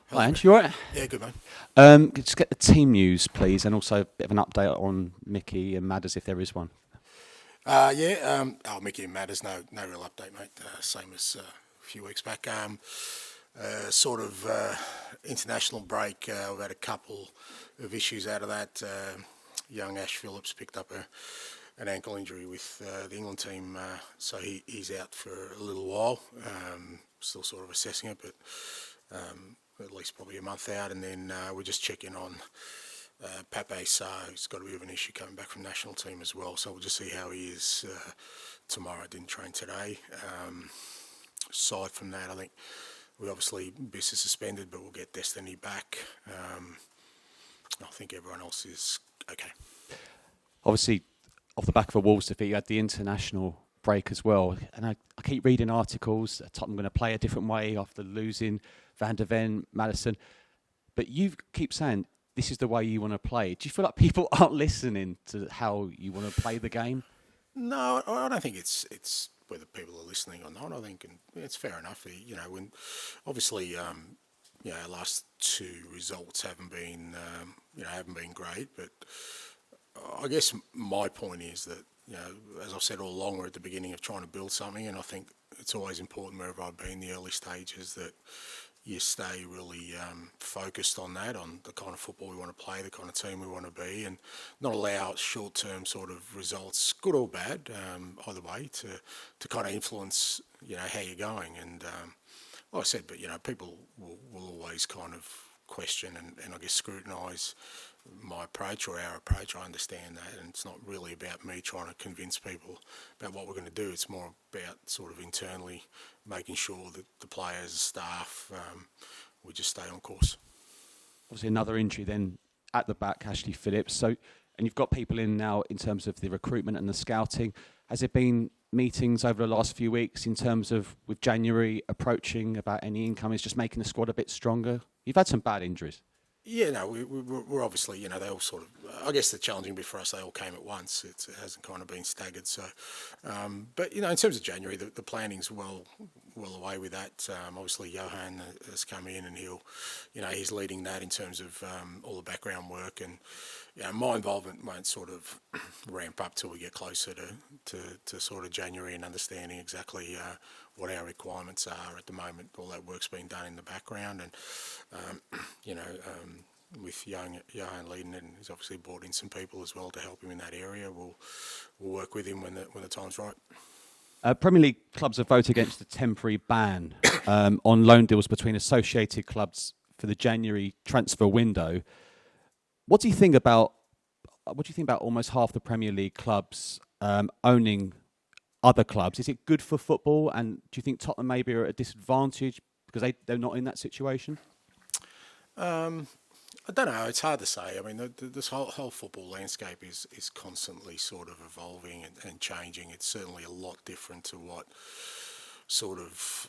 Hello, Hi, mate. Ange, you alright? Yeah, good, man. Just get the team news, please, and also a bit of an update on Mickey and Madders, if there is one. Mickey and Matters, no real update, mate. Same as a few weeks back. International break. We've had a couple of issues out of that. Young Ash Phillips picked up an ankle injury with the England team, so he's out for a little while. Still sort of assessing it, but at least probably a month out. And then we're just checking on Pape Sarr, who's got a bit of an issue coming back from national team as well. So we'll just see how he is tomorrow. Didn't train today. Aside from that, I think we obviously Biss is suspended, but we'll get Destiny back. I think everyone else is okay. Obviously, off the back of a Wolves defeat, you had the international break as well. And I keep reading articles that Tottenham going to play a different way after losing Van der Ven, Maddison. But you keep saying this is the way you want to play. Do you feel like people aren't listening to how you want to play the game? No, I don't think it's whether people are listening or not. I think it's fair enough. When obviously, our last two results haven't been great. But I guess my point is that as I've said all along, we're at the beginning of trying to build something, and I think it's always important wherever I've been in the early stages that you stay really focused on that, on the kind of football we want to play, the kind of team we want to be, and not allow short-term sort of results, good or bad, either way, to kind of influence how you're going. And like I said, but people will always kind of question and I guess scrutinise my approach or our approach. I understand that, and it's not really about me trying to convince people about what we're going to do. It's more about sort of internally making sure that the players, the staff, we just stay on course. Obviously, another injury then at the back, Ashley Phillips. So, and you've got people in now in terms of the recruitment and the scouting. Has there been meetings over the last few weeks in terms of with January approaching about any incomings, just making the squad a bit stronger? You've had some bad injuries. Yeah, no, we're obviously, they all sort of, I guess the challenging bit for us, they all came at once. It hasn't kind of been staggered. So, but, in terms of January, the planning's well away with that. Obviously, Johan has come in and he's leading that in terms of all the background work. And, my involvement won't sort of ramp up till we get closer to sort of January and understanding exactly what our requirements are at the moment. All that work's been done in the background, and with Johan leading it, and he's obviously brought in some people as well to help him in that area. We'll work with him when the time's right. Premier League clubs have voted against a temporary ban on loan deals between associated clubs for the January transfer window. What do you think about almost half the Premier League clubs owning other clubs? Is it good for football? And do you think Tottenham maybe are at a disadvantage because they're not in that situation? I don't know. It's hard to say. I mean, this whole football landscape is constantly sort of evolving and changing. It's certainly a lot different to what sort of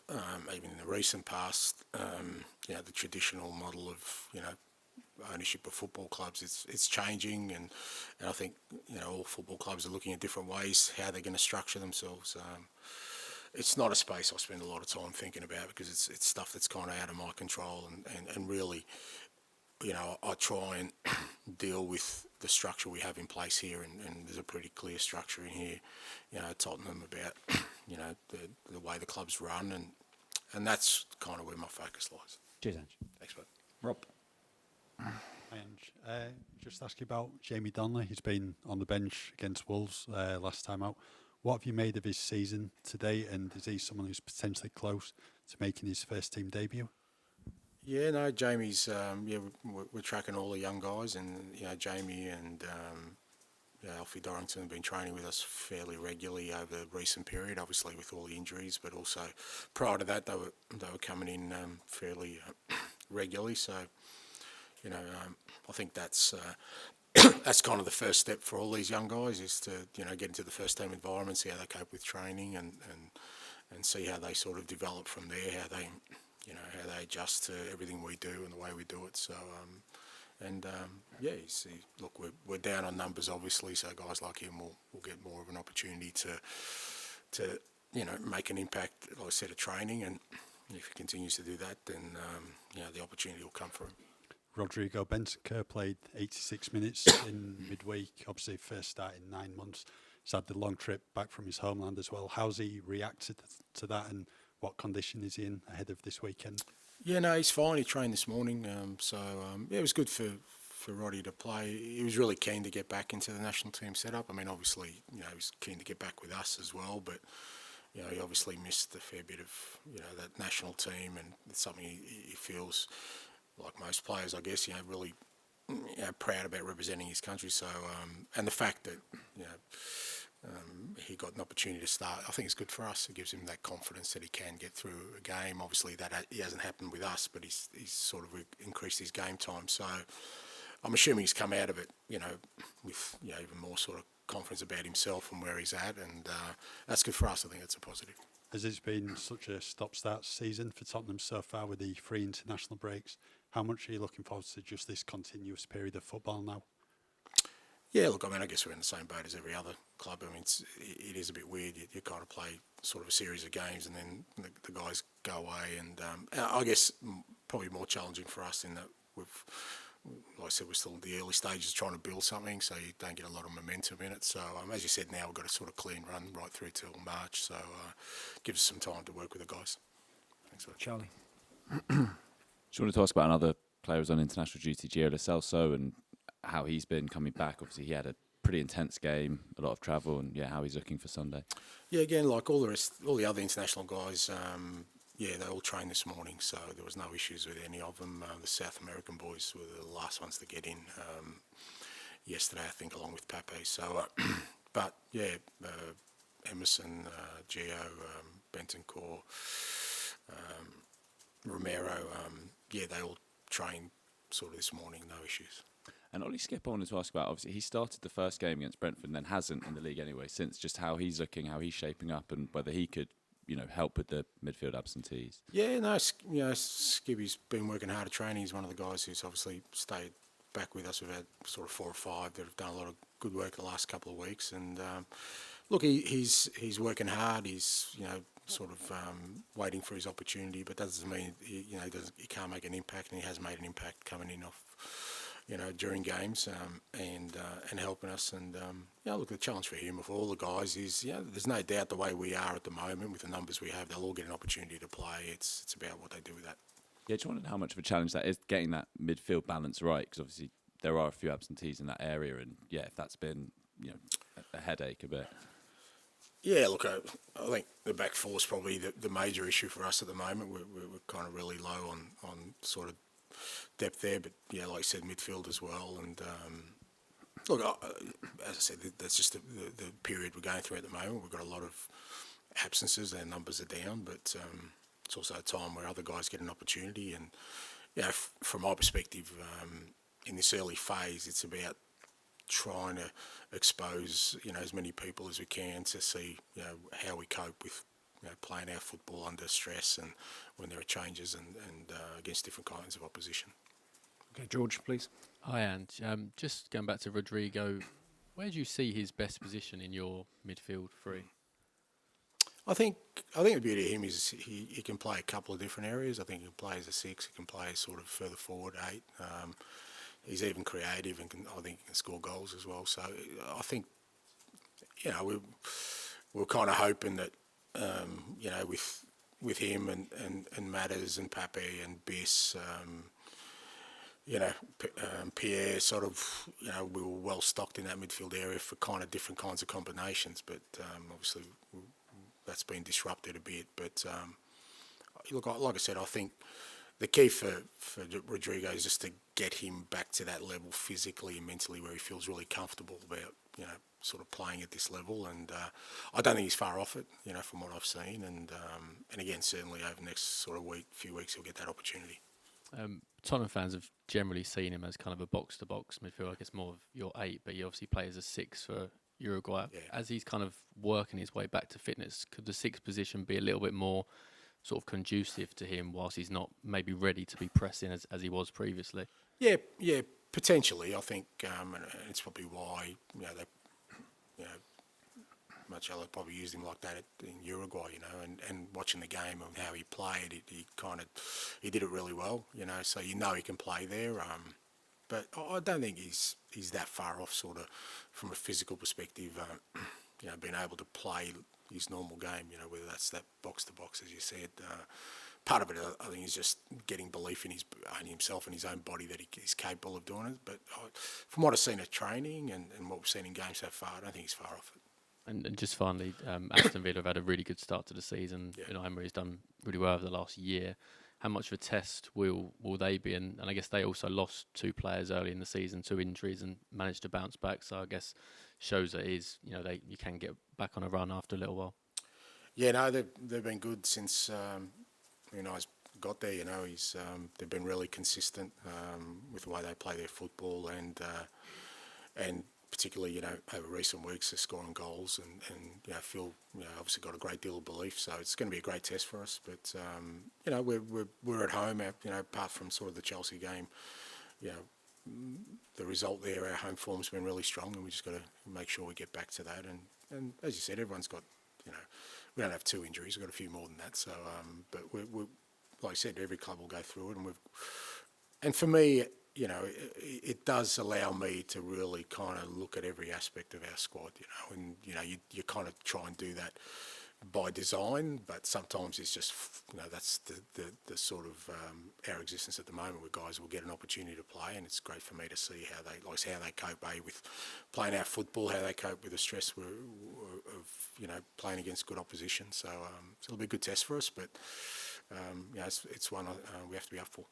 even in the recent past, the traditional model of ownership of football clubs. It's changing, and I think all football clubs are looking at different ways how they're going to structure themselves. It's not a space I spend a lot of time thinking about because it's stuff that's kind of out of my control, and really, I try and deal with the structure we have in place here, and there's a pretty clear structure in here, at Tottenham about, the way the club's run, and that's kind of where my focus lies. Cheers, Ange. Thanks, bud. Rob. And just ask you about Jamie Donnelly. He's been on the bench against Wolves last time out. What have you made of his season today, and is he someone who's potentially close to making his first team debut? Yeah, no, Jamie's, we're tracking all the young guys, and, Jamie and Alfie Dorrington have been training with us fairly regularly over the recent period, obviously with all the injuries, but also prior to that they were coming in fairly regularly. So, I think that's that's kind of the first step for all these young guys is to get into the first team environment, see how they cope with training, and see how they sort of develop from there, how they adjust to everything we do and the way we do it. So look, we're down on numbers obviously, so guys like him will get more of an opportunity to make an impact, like I said, at training, and if he continues to do that, then the opportunity will come for him. Rodrigo Bentancur played 86 minutes in midweek, obviously first start in 9 months. He's had the long trip back from his homeland as well. How's he reacted to that, and what condition is he in ahead of this weekend? Yeah, no, he's fine. He trained this morning, it was good for Roddy to play. He was really keen to get back into the national team setup. I mean, obviously, he was keen to get back with us as well, but he obviously missed a fair bit of that national team, and it's something he feels, like most players, I guess, really proud about representing his country. So, and the fact that he got an opportunity to start, I think it's good for us. It gives him that confidence that he can get through a game. Obviously, that he hasn't happened with us, but he's sort of increased his game time. So, I'm assuming he's come out of it, with even more sort of confidence about himself and where he's at, and that's good for us. I think that's a positive. As it's been such a stop-start season for Tottenham so far with the 3 international breaks, how much are you looking forward to just this continuous period of football now? Yeah, look, I mean, I guess we're in the same boat as every other club. I mean, it is a bit weird. You kind of play sort of a series of games and then the guys go away. And I guess probably more challenging for us in that like I said, we're still in the early stages trying to build something, so you don't get a lot of momentum in it. So as you said, now we've got a sort of clean run right through till March. So gives us some time to work with the guys. Thanks for that. Charlie. Just wanted to ask about another player who's on international duty, Gio Lo Celso, and how he's been coming back. Obviously, he had a pretty intense game, a lot of travel, and how he's looking for Sunday. Yeah, again, like all the other international guys, they all trained this morning, so there was no issues with any of them. The South American boys were the last ones to get in yesterday, I think, along with Pape. So, but Emerson, Gio, Bentancur, Romero, they all trained sort of this morning, no issues. And Ollie Skipp, I wanted to ask about, obviously he started the first game against Brentford and then hasn't in the league anyway since, just how he's looking, how he's shaping up, and whether he could help with the midfield absentees. Yeah, no, Skippy's been working hard at training. He's one of the guys who's obviously stayed back with us. We've had sort of 4 or 5 that have done a lot of good work the last couple of weeks. And look, he's working hard. He's sort of waiting for his opportunity, but that doesn't mean he can't make an impact, and he has made an impact coming in off during games and helping us. And look, the challenge for him, for all the guys, is there's no doubt the way we are at the moment with the numbers we have, they'll all get an opportunity to play. It's about what they do with that. Yeah, just wondered how much of a challenge that is, getting that midfield balance right, because obviously there are a few absentees in that area, and if that's been a headache a bit. Yeah, look, I think the back four is probably the major issue for us at the moment. We're kind of really low on sort of depth there, but like I said, midfield as well. And look, as I said, that's just the period we're going through at the moment. We've got a lot of absences, our numbers are down, but it's also a time where other guys get an opportunity. And from my perspective, in this early phase, it's about trying to expose as many people as we can to see how we cope with playing our football under stress and when there are changes and against different kinds of opposition. Okay, George, please. Hi, Ange. Just going back to Rodrigo, where do you see his best position in your midfield three? I think the beauty of him is he can play a couple of different areas. I think he can play as a 6. He can play sort of further forward, 8. He's even creative and I think he can score goals as well. So I think we're kind of hoping that with him and Matters and Pape and Biss, Pierre, sort of, we were well stocked in that midfield area for kind of different kinds of combinations. But obviously that's been disrupted a bit. But look, like I said, I think the key for Rodrigo is just to get him back to that level physically and mentally where he feels really comfortable about, sort of playing at this level. And I don't think he's far off it, from what I've seen. And again, certainly over the next sort of few weeks, he'll get that opportunity. Tottenham fans have generally seen him as kind of a box-to-box midfielder. I guess more of your 8, but he obviously plays as a 6 for Uruguay. Yeah. As he's kind of working his way back to fitness, could the 6th position be a little bit more sort of conducive to him whilst he's not maybe ready to be pressing as he was previously? Yeah, potentially. I think, and it's probably why Marcello probably used him like that in Uruguay, you know, and watching the game and how he played, he did it really well, you know, so you know he can play there. But I don't think he's that far off, sort of, from a physical perspective. You know, being able to play his normal game, you know, whether that's that box to box, as you said. Part of it, I think, is just getting belief in himself and his own body that he's capable of doing it. But from what I've seen at training and what we've seen in games so far, I don't think he's far off it. And just finally, Aston Villa have had a really good start to the season. Yeah. You know, Emery's done really well over the last year. How much of a test will they be? And I guess they also lost 2 players early in the season to injuries and managed to bounce back. So I guess shows that you can get back on a run after a little while. Yeah, no, they've been good since Unai's got there. You know, they've been really consistent with the way they play their football, and particularly, you know, over recent weeks, they're scoring goals and you know, Phil, you know, obviously got a great deal of belief, so it's going to be a great test for us. But you know, we're at home, you know, apart from sort of the Chelsea game, you know, the result there, our home form's been really strong, and we just got to make sure we get back to that. And as you said, everyone's got, you know, we don't have 2 injuries, we've got a few more than that. So, but we're like I said, every club will go through it, and for me, you know, it does allow me to really kind of look at every aspect of our squad, you know, and, you know, you kind of try and do that by design, but sometimes it's just, you know, that's the sort of our existence at the moment, where guys will get an opportunity to play, and it's great for me to see how they cope with playing our football, how they cope with the stress of, you know, playing against good opposition. So it'll be a good test for us, but you know, it's one we have to be up for.